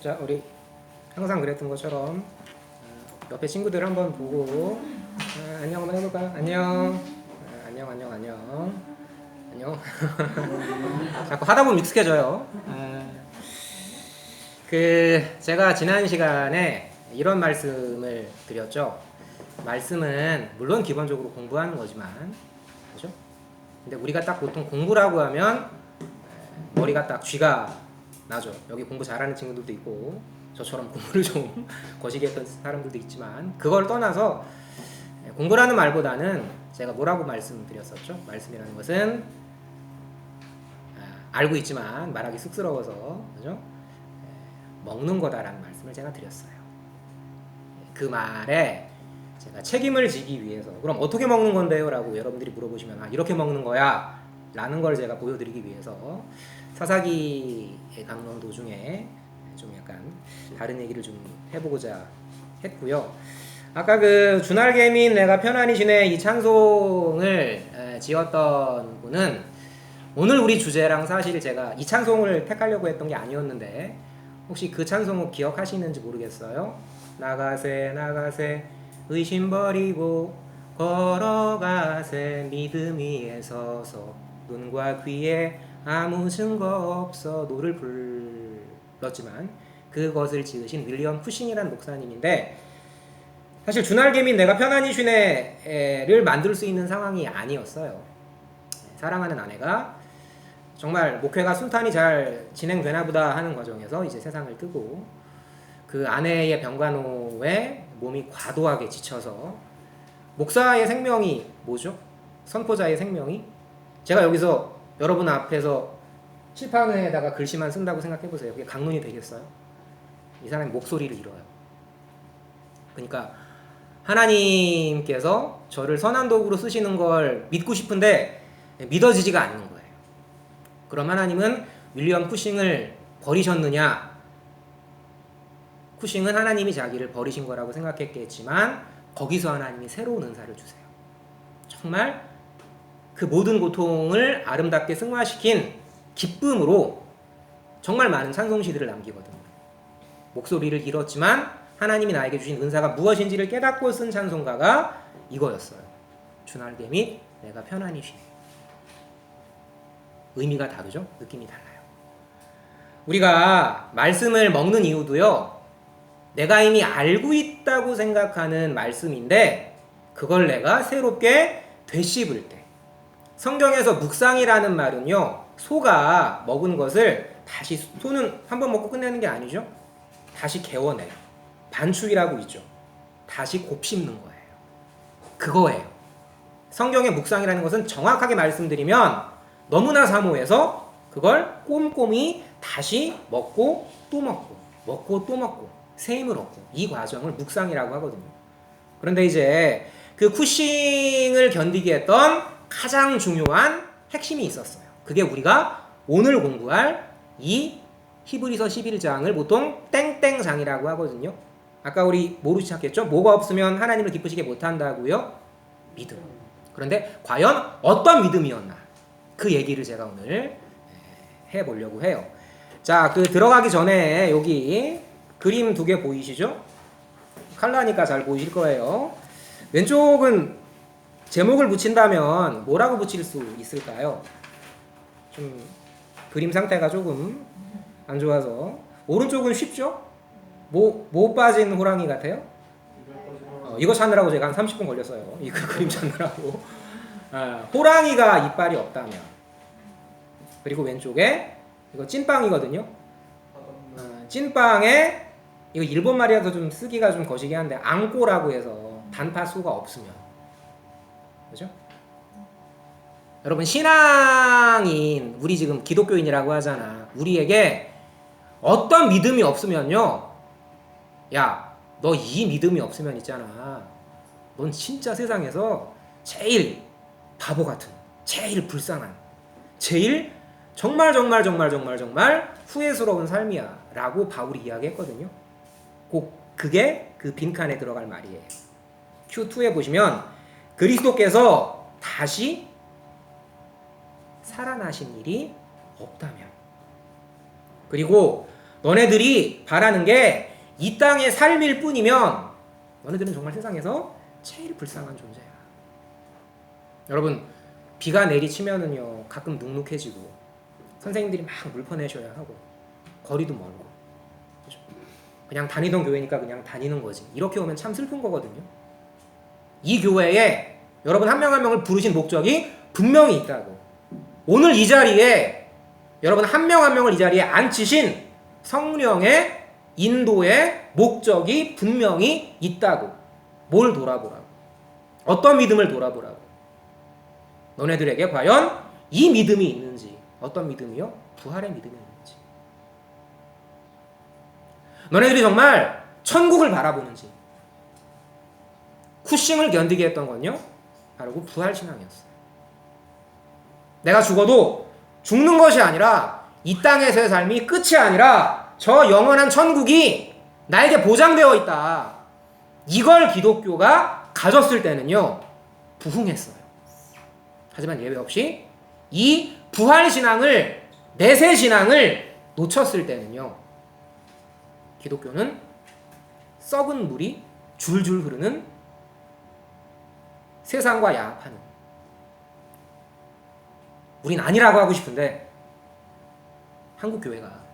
자, 우리 항상 그랬던 것처럼 옆에 친구들 한번 보고 안녕 한번 해볼까요? 안녕. 안녕 안녕 안녕 안녕. 자꾸 하다 보면 익숙해져요. 제가 지난 시간에 이런 말씀을 드렸죠. 말씀은 물론 기본적으로 공부하는 거지만, 그죠? 근데 우리가 딱 보통 공부라고 하면 머리가 딱 쥐가 나죠. 여기 공부 잘하는 친구들도 있고 저처럼 공부를 좀 거시기 했던 사람들도 있지만, 그걸 떠나서 공부라는 말보다는 제가 뭐라고 말씀드렸었죠? 말씀이라는 것은 알고 있지만 말하기 쑥스러워서, 그죠? 먹는 거다라는 말씀을 제가 드렸어요. 그 말에 제가 책임을 지기 위해서, 그럼 어떻게 먹는 건데요? 라고 여러분들이 물어보시면 이렇게 먹는 거야 라는 걸 제가 보여드리기 위해서 사사기의 강론 도중에 좀 약간 다른 얘기를 좀 해보고자 했고요. 아까 그 주날개민 내가 편안히 지내 이 찬송을 지었던 분은 오늘 우리 주제랑 사실 제가 이 찬송을 택하려고 했던 게 아니었는데, 혹시 그 찬송 기억하시는지 모르겠어요. 나가세 나가세 의심 버리고 걸어가세 믿음 위에 서서 눈과 귀에 아무 증거 없어 노를 불렀지만 그것을 지으신 윌리엄 푸싱이라는 목사님인데, 사실 주날개민 내가 편안히 쉬네를 만들 수 있는 상황이 아니었어요. 사랑하는 아내가 정말 목회가 순탄히 잘 진행되나 보다 하는 과정에서 이제 세상을 뜨고, 그 아내의 병간호에 몸이 과도하게 지쳐서, 목사의 생명이 뭐죠? 선포자의 생명이, 제가 여기서 여러분 앞에서 칠판에다가 글씨만 쓴다고 생각해보세요. 그게 강론이 되겠어요? 이 사람이 목소리를 잃어요. 그러니까 하나님께서 저를 선한 도구로 쓰시는 걸 믿고 싶은데 믿어지지가 않는 거예요. 그럼 하나님은 윌리엄 쿠싱을 버리셨느냐? 쿠싱은 하나님이 자기를 버리신 거라고 생각했겠지만 거기서 하나님이 새로운 은사를 주세요. 정말 그 모든 고통을 아름답게 승화시킨 기쁨으로 정말 많은 찬송시들을 남기거든요. 목소리를 잃었지만 하나님이 나에게 주신 은사가 무엇인지를 깨닫고 쓴 찬송가가 이거였어요. 주날개 및 내가 편안히 쉬네. 의미가 다르죠? 느낌이 달라요. 우리가 말씀을 먹는 이유도요, 내가 이미 알고 있다고 생각하는 말씀인데 그걸 내가 새롭게 되씹을 때, 성경에서 묵상이라는 말은요, 소가 먹은 것을 다시, 소는 한번 먹고 끝내는 게 아니죠. 다시 개워내요. 반축이라고 있죠. 다시 곱씹는 거예요. 그거예요. 성경의 묵상이라는 것은 정확하게 말씀드리면 너무나 사모해서 그걸 꼼꼼히 다시 먹고 또 먹고 먹고 또 먹고 새 힘을 얻고, 이 과정을 묵상이라고 하거든요. 그런데 이제 그 쿠싱을 견디게 했던 가장 중요한 핵심이 있었어요. 그게 우리가 오늘 공부할 이 히브리서 11장을 보통 땡땡장이라고 하거든요. 아까 우리 뭐로 시작했죠? 뭐가 없으면 하나님을 기쁘시게 못한다고요? 믿음. 그런데 과연 어떤 믿음이었나? 그 얘기를 제가 오늘 해보려고 해요. 자, 그 들어가기 전에 여기 그림 2개 보이시죠? 칼라니까 잘 보이실 거예요. 왼쪽은 제목을 붙인다면 뭐라고 붙일 수 있을까요? 좀 그림 상태가 조금 안 좋아서. 오른쪽은 쉽죠? 뭐 빠진 호랑이 같아요? 이거 찾느라고 제가 한 30분 걸렸어요. 이 그림 찾느라고. 호랑이가 이빨이 없다면. 그리고 왼쪽에 이거 찐빵이거든요. 찐빵에 이거 일본 말이라서 좀 쓰기가 좀 거시기 한데 앙꼬라고 해서 단팥수가 없으면, 그죠? 여러분, 신앙인 우리 지금 기독교인이라고 하잖아. 우리에게 어떤 믿음이 없으면요, 야, 너 이 믿음이 없으면 있잖아, 넌 진짜 세상에서 제일 바보 같은, 제일 불쌍한, 제일 정말 후회스러운 삶이야 라고 바울이 이야기했거든요. 꼭 그게 그 빈칸에 들어갈 말이에요. Q2에 보시면 그리스도께서 다시 살아나신 일이 없다면, 그리고 너네들이 바라는 게 이 땅의 삶일 뿐이면 너네들은 정말 세상에서 제일 불쌍한 존재야. 여러분, 비가 내리치면은요 가끔 눅눅해지고 선생님들이 막 물 퍼내셔야 하고 거리도 멀고, 그죠? 그냥 다니던 교회니까 그냥 다니는 거지. 이렇게 오면 참 슬픈 거거든요. 이 교회에 여러분 한 명 한 명을 부르신 목적이 분명히 있다고. 오늘 이 자리에 여러분 한 명 한 명을 이 자리에 앉히신 성령의 인도의 목적이 분명히 있다고. 뭘 돌아보라고? 어떤 믿음을 돌아보라고? 너네들에게 과연 이 믿음이 있는지. 어떤 믿음이요? 부활의 믿음이 있는지. 너네들이 정말 천국을 바라보는지. 쿠싱을 견디게 했던 건요 바로 그 부활신앙이었어요. 내가 죽어도 죽는 것이 아니라 이 땅에서의 삶이 끝이 아니라 저 영원한 천국이 나에게 보장되어 있다. 이걸 기독교가 가졌을 때는요 부흥했어요. 하지만 예외 없이 이 부활신앙을, 내세신앙을 놓쳤을 때는요 기독교는 썩은 물이 줄줄 흐르는 세상과 야합하는, 우린 아니라고 하고 싶은데 한국교회가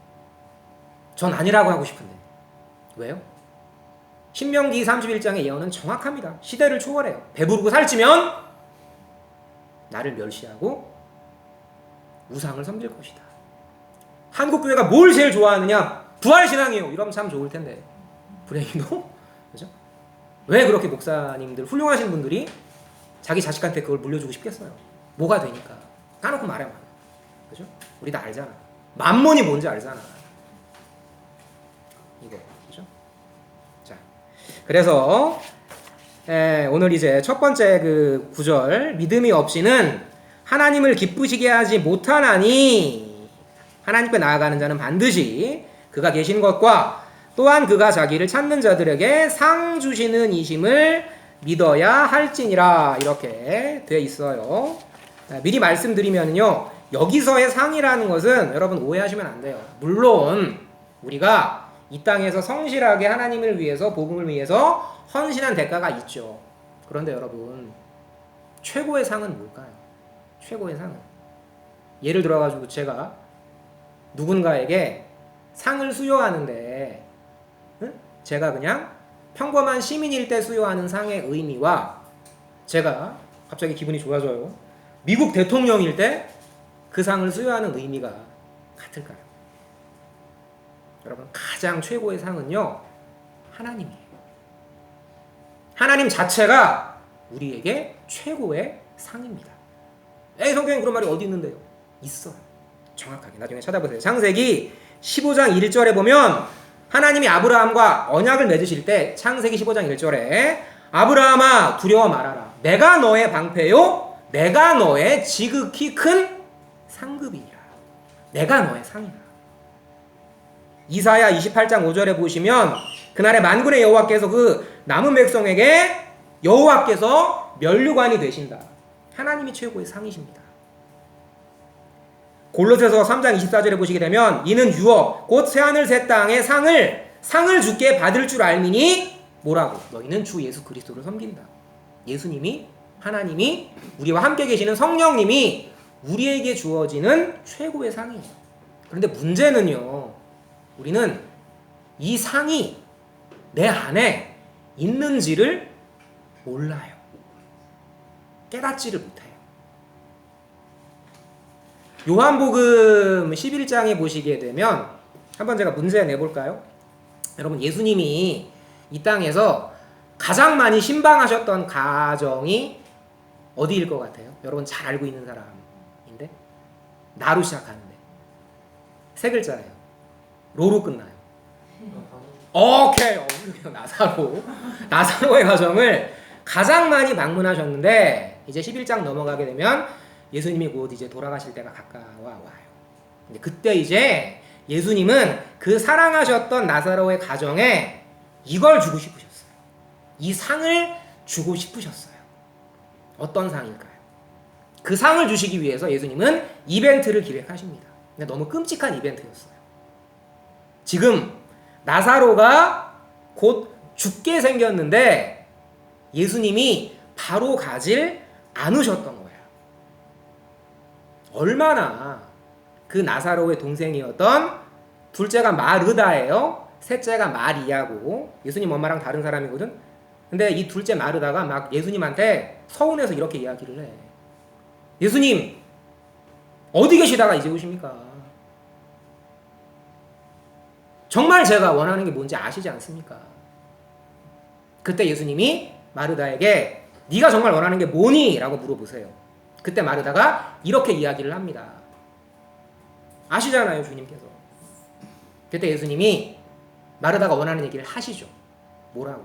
전 아니라고 하고 싶은데 왜요? 신명기 31장의 예언은 정확합니다. 시대를 초월해요. 배부르고 살찌면 나를 멸시하고 우상을 섬길 것이다. 한국교회가 뭘 제일 좋아하느냐? 부활신앙이에요. 이러면 참 좋을 텐데 불행히도 그죠? 왜 그렇게 목사님들, 훌륭하신 분들이 자기 자식한테 그걸 물려주고 싶겠어요? 뭐가 되니까. 까놓고 말해. 그죠? 우리 다 알잖아. 만몬이 뭔지 알잖아. 이거. 그죠? 자. 그래서, 오늘 이제 첫 번째 그 구절. 믿음이 없이는 하나님을 기쁘시게 하지 못하나니, 하나님께 나아가는 자는 반드시 그가 계신 것과 또한 그가 자기를 찾는 자들에게 상 주시는 이심을 믿어야 할지니라. 이렇게 돼 있어요. 미리 말씀드리면요 여기서의 상이라는 것은 여러분 오해하시면 안 돼요. 물론 우리가 이 땅에서 성실하게 하나님을 위해서, 복음을 위해서 헌신한 대가가 있죠. 그런데 여러분 최고의 상은 뭘까요? 최고의 상은, 예를 들어가지고 제가 누군가에게 상을 수여하는데 제가 그냥 평범한 시민일 때 수여하는 상의 의미와 제가 갑자기 기분이 좋아져요. 미국 대통령일 때 그 상을 수여하는 의미가 같을까요? 여러분 가장 최고의 상은요 하나님이에요. 하나님 자체가 우리에게 최고의 상입니다. 에이 성경에 그런 말이 어디 있는데요? 있어요. 정확하게 나중에 찾아보세요. 창세기 15장 1절에 보면 하나님이 아브라함과 언약을 맺으실 때 창세기 15장 1절에 아브라함아 두려워 말아라. 내가 너의 방패요 내가 너의 지극히 큰 상급이니라. 내가 너의 상이라. 이사야 28장 5절에 보시면 그날에 만군의 여호와께서 그 남은 백성에게 여호와께서 면류관이 되신다. 하나님이 최고의 상이십니다. 골로새서 3장 24절에 보시게 되면 이는 유업 곧 새하늘 새 땅의 상을 주께 받을 줄 알미니 뭐라고? 너희는 주 예수 그리스도를 섬긴다. 예수님이, 하나님이, 우리와 함께 계시는 성령님이 우리에게 주어지는 최고의 상이에요. 그런데 문제는요 우리는 이 상이 내 안에 있는지를 몰라요. 깨닫지를 못해요. 요한복음 11장에 보시게 되면 한번 제가 문제 내볼까요? 여러분 예수님이 이 땅에서 가장 많이 신방하셨던 가정이 어디일 것 같아요? 여러분 잘 알고 있는 사람인데 나로 시작하는데 세 글자예요. 로로 끝나요. 오케이. 나사로의 가정을 가장 많이 방문하셨는데 이제 11장 넘어가게 되면 예수님이 곧 이제 돌아가실 때가 가까워 와요. 근데 그때 이제 예수님은 그 사랑하셨던 나사로의 가정에 이걸 주고 싶으셨어요. 이 상을 주고 싶으셨어요. 어떤 상일까요? 그 상을 주시기 위해서 예수님은 이벤트를 기획하십니다. 근데 너무 끔찍한 이벤트였어요. 지금 나사로가 곧 죽게 생겼는데 예수님이 바로 가질 않으셨던 거예요. 얼마나 그 나사로의 동생이었던 둘째가 마르다예요. 셋째가 마리아고 예수님 엄마랑 다른 사람이거든. 근데 이 둘째 마르다가 막 예수님한테 서운해서 이렇게 이야기를 해. 예수님 어디 계시다가 이제 오십니까? 정말 제가 원하는 게 뭔지 아시지 않습니까? 그때 예수님이 마르다에게 네가 정말 원하는 게 뭐니? 라고 물어보세요. 그때 마르다가 이렇게 이야기를 합니다. 아시잖아요, 주님께서. 그때 예수님이 마르다가 원하는 얘기를 하시죠. 뭐라고?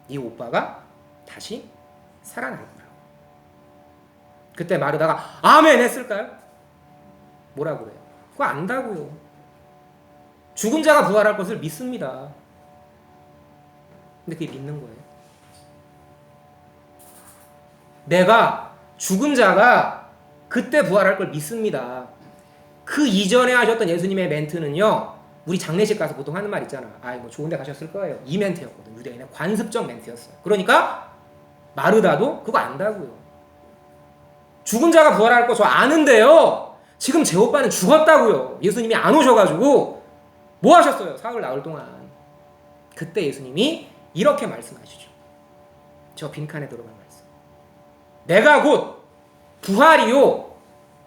네 오빠가 다시 살아날 거라고. 그때 마르다가 아멘 했을까요? 뭐라고 그래요? 그거 안다고요. 죽은 자가 부활할 것을 믿습니다. 근데 그게 믿는 거예요. 내가 죽은 자가 그때 부활할 걸 믿습니다. 그 이전에 하셨던 예수님의 멘트는요, 우리 장례식 가서 보통 하는 말 있잖아. 뭐 좋은 데 가셨을 거예요. 이 멘트였거든. 유대인의 관습적 멘트였어요. 그러니까 마르다도 그거 안다고요. 죽은 자가 부활할 거 저 아는데요. 지금 제 오빠는 죽었다고요. 예수님이 안 오셔가지고 뭐 하셨어요? 사흘 나흘 동안. 그때 예수님이 이렇게 말씀하시죠. 저 빈칸에 들어간 말씀. 내가 곧 부활이요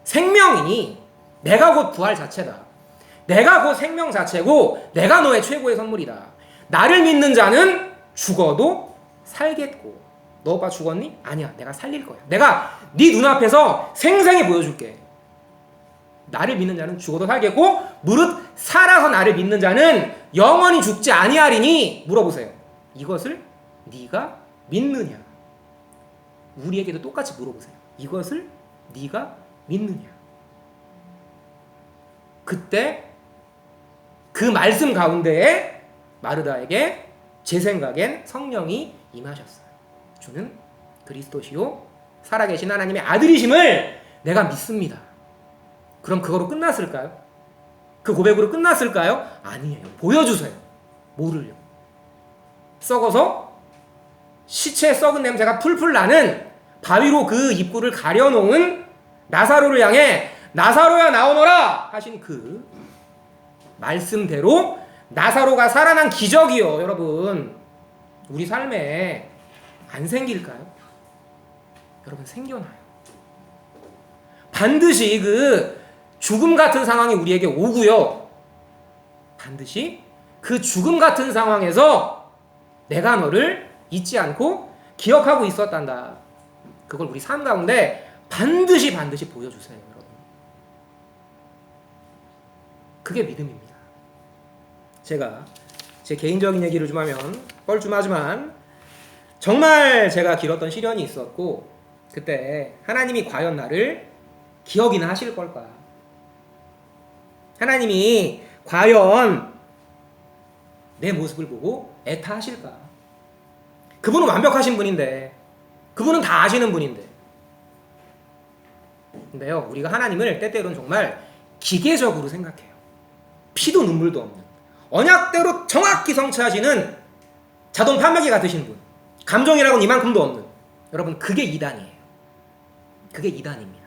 생명이니 내가 곧 부활 자체다. 내가 곧 생명 자체고 내가 너의 최고의 선물이다. 나를 믿는 자는 죽어도 살겠고. 너 오빠 죽었니? 아니야. 내가 살릴 거야. 내가 네 눈앞에서 생생히 보여줄게. 나를 믿는 자는 죽어도 살겠고 무릇 살아서 나를 믿는 자는 영원히 죽지 아니하리니 물어보세요. 이것을 네가 믿느냐? 우리에게도 똑같이 물어보세요. 이것을 네가 믿느냐? 그때 그 말씀 가운데에 마르다에게 제 생각엔 성령이 임하셨어요. 주는 그리스도시요 살아계신 하나님의 아들이심을 내가 믿습니다. 그럼 그거로 끝났을까요? 그 고백으로 끝났을까요? 아니에요. 보여주세요. 뭐를요? 썩어서 시체의 썩은 냄새가 풀풀 나는 바위로 그 입구를 가려놓은 나사로를 향해 나사로야 나오너라 하신 그 말씀대로 나사로가 살아난 기적이요. 여러분 우리 삶에 안 생길까요? 여러분 생겨나요. 반드시 그 죽음 같은 상황이 우리에게 오고요. 반드시 그 죽음 같은 상황에서 내가 너를 잊지 않고 기억하고 있었단다. 그걸 우리 삶 가운데 반드시 보여주세요, 여러분. 그게 믿음입니다. 제가 제 개인적인 얘기를 좀 하면 뻘쭘하지만 정말 제가 길었던 시련이 있었고 그때 하나님이 과연 나를 기억이나 하실 걸까? 하나님이 과연 내 모습을 보고 애타하실까? 그분은 완벽하신 분인데 그분은 다 아시는 분인데 근데요 우리가 하나님을 때때로는 정말 기계적으로 생각해요. 피도 눈물도 없는 언약대로 정확히 성취하시는 자동 판매기 같으신 분, 감정이라고는 이만큼도 없는 여러분 그게 이단이에요. 그게 이단입니다.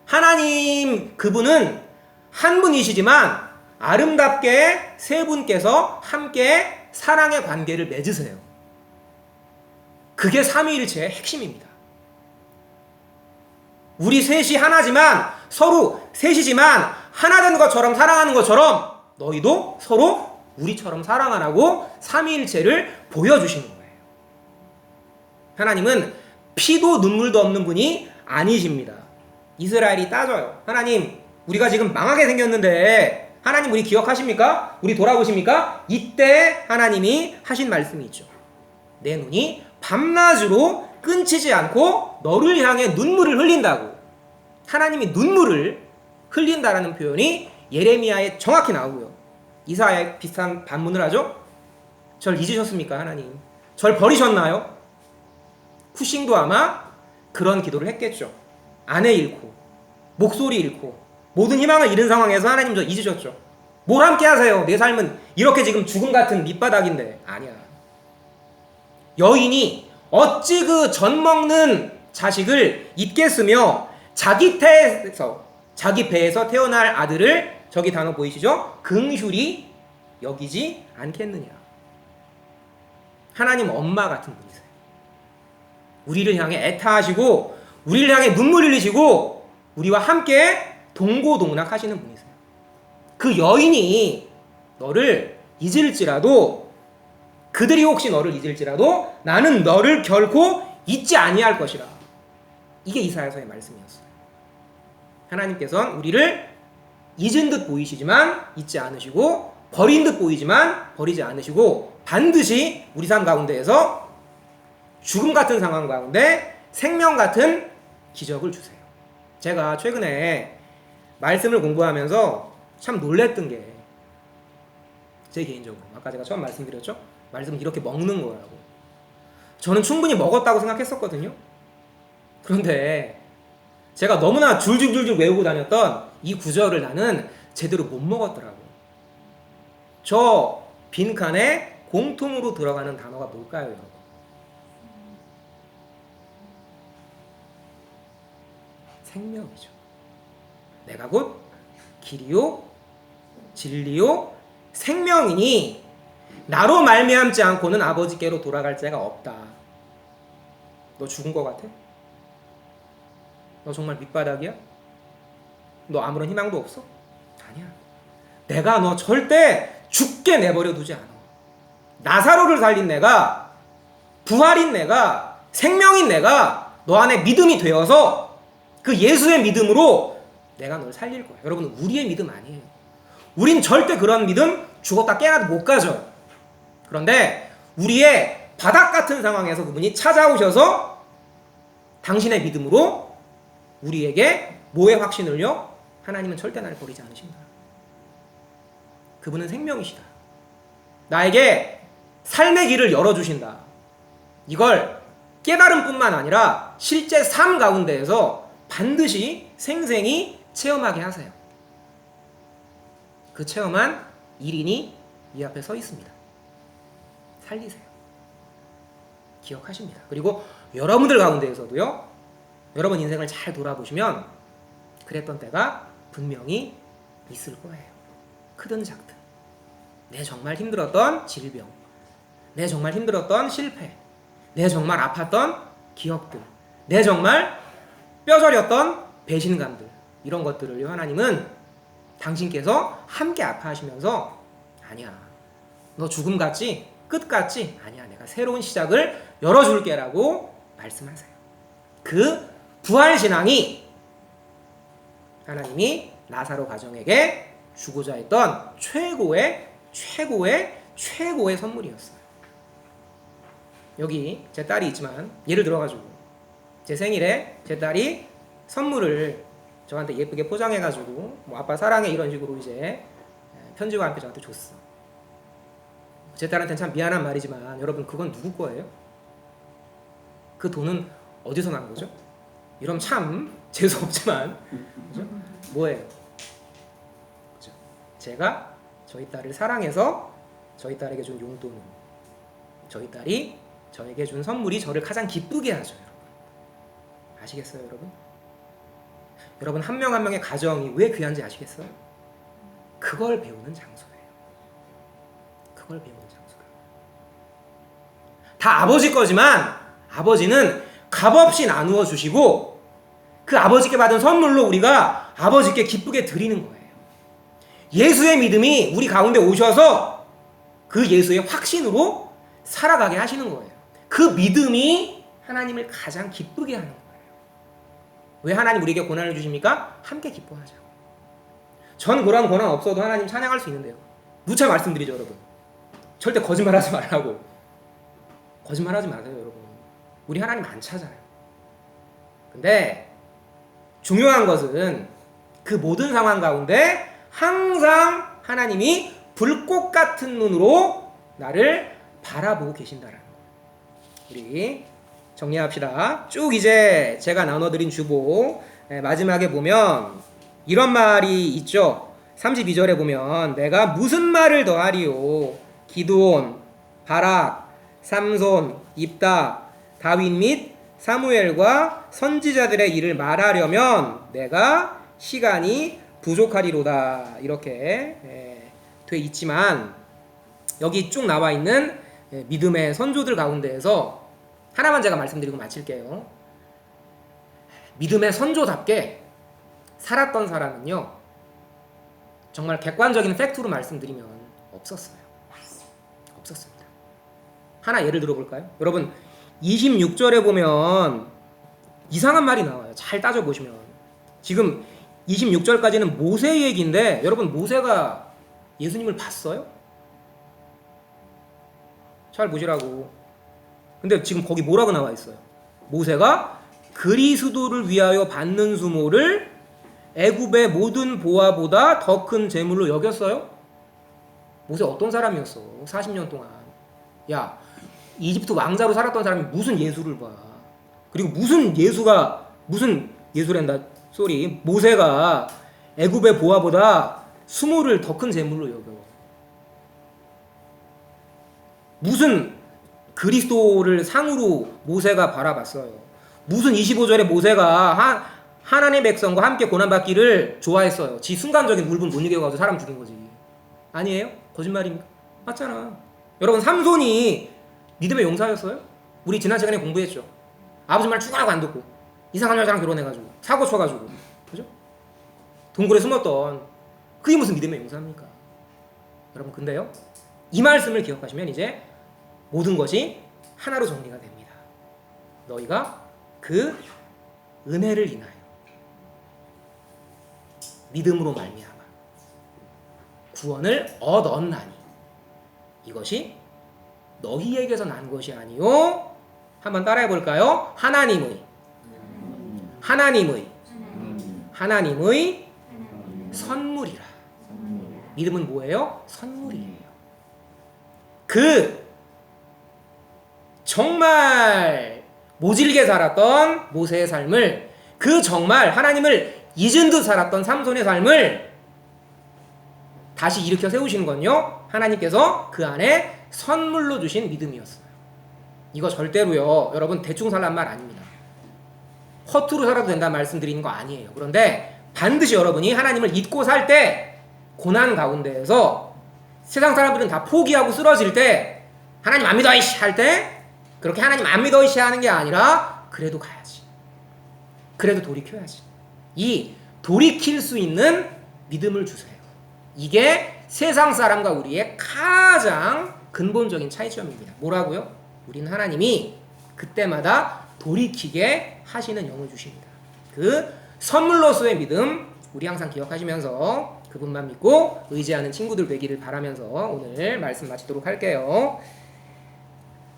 하나님 그분은 한 분이시지만 아름답게 세 분께서 함께 사랑의 관계를 맺으세요. 그게 삼위일체의 핵심입니다. 우리 셋이 하나지만 서로 셋이지만 하나 된 것처럼 사랑하는 것처럼 너희도 서로 우리처럼 사랑하라고 삼위일체를 보여주시는 거예요. 하나님은 피도 눈물도 없는 분이 아니십니다. 이스라엘이 따져요. 하나님 우리가 지금 망하게 생겼는데 하나님 우리 기억하십니까? 우리 돌아보십니까? 이때 하나님이 하신 말씀이 있죠. 내 눈이 밤낮으로 끊치지 않고 너를 향해 눈물을 흘린다고. 하나님이 눈물을 흘린다라는 표현이 예레미야에 정확히 나오고요. 이사야에 비슷한 반문을 하죠. 절 잊으셨습니까 하나님? 절 버리셨나요? 쿠싱도 아마 그런 기도를 했겠죠. 아내 잃고 목소리 잃고 모든 희망을 잃은 상황에서 하나님 저 잊으셨죠. 뭘 함께 하세요? 내 삶은 이렇게 지금 죽음 같은 밑바닥인데. 아니야. 여인이 어찌 그 젖 먹는 자식을 잊겠으며 자기 배에서 태어날 아들을, 저기 단어 보이시죠? 긍휼히 여기지 않겠느냐. 하나님 엄마 같은 분이세요. 우리를 향해 애타하시고 우리를 향해 눈물 흘리시고 우리와 함께 동고동락하시는 분이세요. 그 여인이 너를 잊을지라도, 그들이 혹시 너를 잊을지라도 나는 너를 결코 잊지 아니할 것이라. 이게 이사야서의 말씀이었어요. 하나님께서는 우리를 잊은 듯 보이시지만 잊지 않으시고, 버린 듯 보이지만 버리지 않으시고, 반드시 우리 삶 가운데에서 죽음 같은 상황 가운데 생명 같은 기적을 주세요. 제가 최근에 말씀을 공부하면서 참 놀랬던 게, 제 개인적으로 아까 제가 처음 말씀드렸죠? 말씀을 이렇게 먹는 거라고. 저는 충분히 먹었다고 생각했었거든요. 그런데 제가 너무나 줄줄줄줄 외우고 다녔던 이 구절을 나는 제대로 못 먹었더라고. 저 빈칸에 공통으로 들어가는 단어가 뭘까요, 여러분? 생명이죠. 내가 곧 길이요 진리요 생명이니 나로 말미암지 않고는 아버지께로 돌아갈 자가 없다. 너 죽은 것 같아? 너 정말 밑바닥이야? 너 아무런 희망도 없어? 아니야. 내가 너 절대 죽게 내버려 두지 않아. 나사로를 살린 내가, 부활인 내가, 생명인 내가 너 안에 믿음이 되어서 그 예수의 믿음으로 내가 널 살릴 거야. 여러분, 우리의 믿음 아니에요. 우린 절대 그런 믿음 죽었다 깨어나도 못 가져. 그런데 우리의 바닥 같은 상황에서 그분이 찾아오셔서 당신의 믿음으로 우리에게 뭐의 확신을요? 하나님은 절대 나를 버리지 않으신다. 그분은 생명이시다. 나에게 삶의 길을 열어주신다. 이걸 깨달음뿐만 아니라 실제 삶 가운데에서 반드시 생생히 체험하게 하세요. 그 체험한 1인이 이 앞에 서 있습니다. 살리세요. 기억하십니다. 그리고 여러분들 가운데에서도요, 여러분 인생을 잘 돌아보시면 그랬던 때가 분명히 있을 거예요. 크든 작든. 내 정말 힘들었던 질병, 내 정말 힘들었던 실패, 내 정말 아팠던 기억들, 내 정말 뼈저렸던 배신감들, 이런 것들을 하나님은 당신께서 함께 아파하시면서 아니야, 너 죽음 같지? 끝 같지? 아니야, 내가 새로운 시작을 열어줄게라고 말씀하세요. 그 부활신앙이 하나님이 나사로 가정에게 주고자 했던 최고의 선물이었어요. 여기 제 딸이 있지만, 예를 들어가지고 제 생일에 제 딸이 선물을 저한테 예쁘게 포장해가지고 뭐 아빠 사랑해 이런 식으로 이제 편지와 함께 저한테 줬어. 제 딸한테는 참 미안한 말이지만 여러분, 그건 누구 거예요? 그 돈은 어디서 난 거죠? 이러면 참 재수없지만 그죠? 뭐예요? 그죠? 제가 저희 딸을 사랑해서 저희 딸에게 준 용돈으로, 저희 딸이 저에게 준 선물이 저를 가장 기쁘게 하죠. 여러분, 아시겠어요? 여러분 한 명 한 명의 가정이 왜 귀한지 아시겠어요? 그걸 배우는 장소예요. 그걸 배우는 장소예요. 다 아버지 거지만 아버지는 값없이 나누어 주시고 그 아버지께 받은 선물로 우리가 아버지께 기쁘게 드리는 거예요. 예수의 믿음이 우리 가운데 오셔서 그 예수의 확신으로 살아가게 하시는 거예요. 그 믿음이 하나님을 가장 기쁘게 하는 거예요. 왜 하나님 우리에게 고난을 주십니까? 함께 기뻐하자고. 전 그런 고난 없어도 하나님 찬양할 수 있는데요. 누차 말씀드리죠, 여러분. 절대 거짓말하지 말라고. 거짓말하지 마세요, 여러분. 우리 하나님 안 찾아요. 근데 중요한 것은 그 모든 상황 가운데 항상 하나님이 불꽃 같은 눈으로 나를 바라보고 계신다라는 거예요. 우리 정리합시다. 쭉 이제 제가 나눠드린 주보 마지막에 보면 이런 말이 있죠. 32절에 보면 내가 무슨 말을 더하리요 기드온, 바락, 삼손, 입다, 다윗 및 사무엘과 선지자들의 일을 말하려면 내가 시간이 부족하리로다. 이렇게 돼 있지만 여기 쭉 나와 있는 믿음의 선조들 가운데에서 하나만 제가 말씀드리고 마칠게요. 믿음의 선조답게 살았던 사람은요, 정말 객관적인 팩트로 말씀드리면 없었어요. 없었습니다. 하나 예를 들어볼까요? 여러분 26절에 보면 이상한 말이 나와요. 잘 따져보시면 지금 26절까지는 모세 얘기인데 여러분 모세가 예수님을 봤어요? 잘 보시라고. 근데 지금 거기 뭐라고 나와 있어요? 모세가 그리스도를 위하여 받는 수모를 애굽의 모든 보화보다 더 큰 재물로 여겼어요? 모세 어떤 사람이었어? 40년 동안. 야, 이집트 왕자로 살았던 사람이 무슨 예수를 봐. 그리고 무슨 예수란다. 쏘리. 모세가 애굽의 보화보다 수모를 더 큰 재물로 여겨. 무슨 그리스도를 상으로 모세가 바라봤어요. 무슨 25절에 모세가 하나님의 백성과 함께 고난받기를 좋아했어요. 지 순간적인 울분 못 이겨가지고 사람 죽인 거지. 아니에요? 거짓말입니까? 맞잖아. 여러분 삼손이 믿음의 용사였어요? 우리 지난 시간에 공부했죠. 아버지 말 죽어라고 안 듣고 이상한 여자랑 결혼해가지고 사고 쳐가지고, 그죠? 동굴에 숨었던 그게 무슨 믿음의 용사입니까? 여러분 근데요, 이 말씀을 기억하시면 이제 모든 것이 하나로 정리가 됩니다. 너희가 그 은혜를 인하여 믿음으로 말미암아 구원을 얻었나니 이것이 너희에게서 난 것이 아니요. 한번 따라해 볼까요? 하나님의 선물이라. 믿음은 뭐예요? 선물이에요. 그 정말 모질게 살았던 모세의 삶을, 그 정말 하나님을 잊은 듯 살았던 삼손의 삶을 다시 일으켜 세우시는 건요, 하나님께서 그 안에 선물로 주신 믿음이었어요. 이거 절대로요, 여러분 대충 살란 말 아닙니다. 허투루 살아도 된다는 말씀 드리는 거 아니에요. 그런데 반드시 여러분이 하나님을 잊고 살 때, 고난 가운데에서 세상 사람들은 다 포기하고 쓰러질 때, 하나님 안 믿어 이씨 할 때, 그렇게 하나님 안 믿어 이씨 하는 게 아니라 그래도 가야지, 그래도 돌이켜야지. 이 돌이킬 수 있는 믿음을 주세요. 이게 세상 사람과 우리의 가장 근본적인 차이점입니다. 뭐라고요? 우리는 하나님이 그때마다 돌이키게 하시는 영을 주십니다. 그 선물로서의 믿음 우리 항상 기억하시면서 그분만 믿고 의지하는 친구들 되기를 바라면서 오늘 말씀 마치도록 할게요.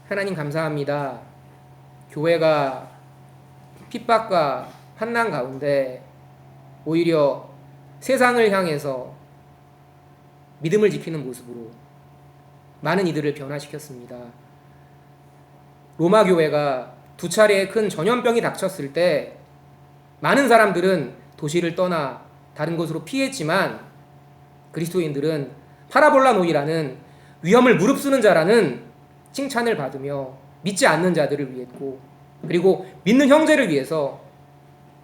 하나님 감사합니다. 교회가 핍박과 환난 가운데 오히려 세상을 향해서 믿음을 지키는 모습으로 많은 이들을 변화시켰습니다. 로마 교회가 2차례의 큰 전염병이 닥쳤을 때 많은 사람들은 도시를 떠나 다른 곳으로 피했지만 그리스도인들은 파라볼라노이라는 위험을 무릅쓰는 자라는 칭찬을 받으며 믿지 않는 자들을 위했고, 그리고 믿는 형제를 위해서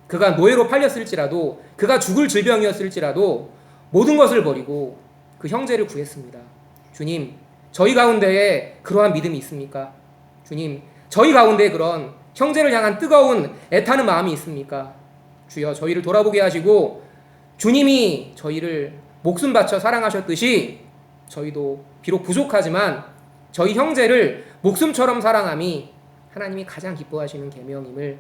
그가 노예로 팔렸을지라도, 그가 죽을 질병이었을지라도 모든 것을 버리고 그 형제를 구했습니다. 주님, 저희 가운데에 그러한 믿음이 있습니까? 주님, 저희 가운데에 그런 형제를 향한 뜨거운 애타는 마음이 있습니까? 주여, 저희를 돌아보게 하시고 주님이 저희를 목숨 바쳐 사랑하셨듯이 저희도 비록 부족하지만 저희 형제를 목숨처럼 사랑함이 하나님이 가장 기뻐하시는 계명임을,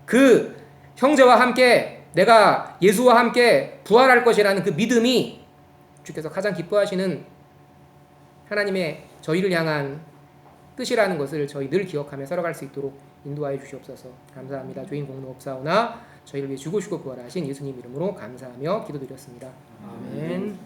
그 형제와 함께 내가 예수와 함께 부활할 것이라는 그 믿음이 주께서 가장 기뻐하시는 하나님의 저희를 향한 뜻이라는 것을 저희 늘 기억하며 살아갈 수 있도록 인도하여 주시옵소서. 감사합니다. 주인 공로 없사오나 저희를 위해 죽으시고 부활하신 예수님 이름으로 감사하며 기도드렸습니다. 아멘.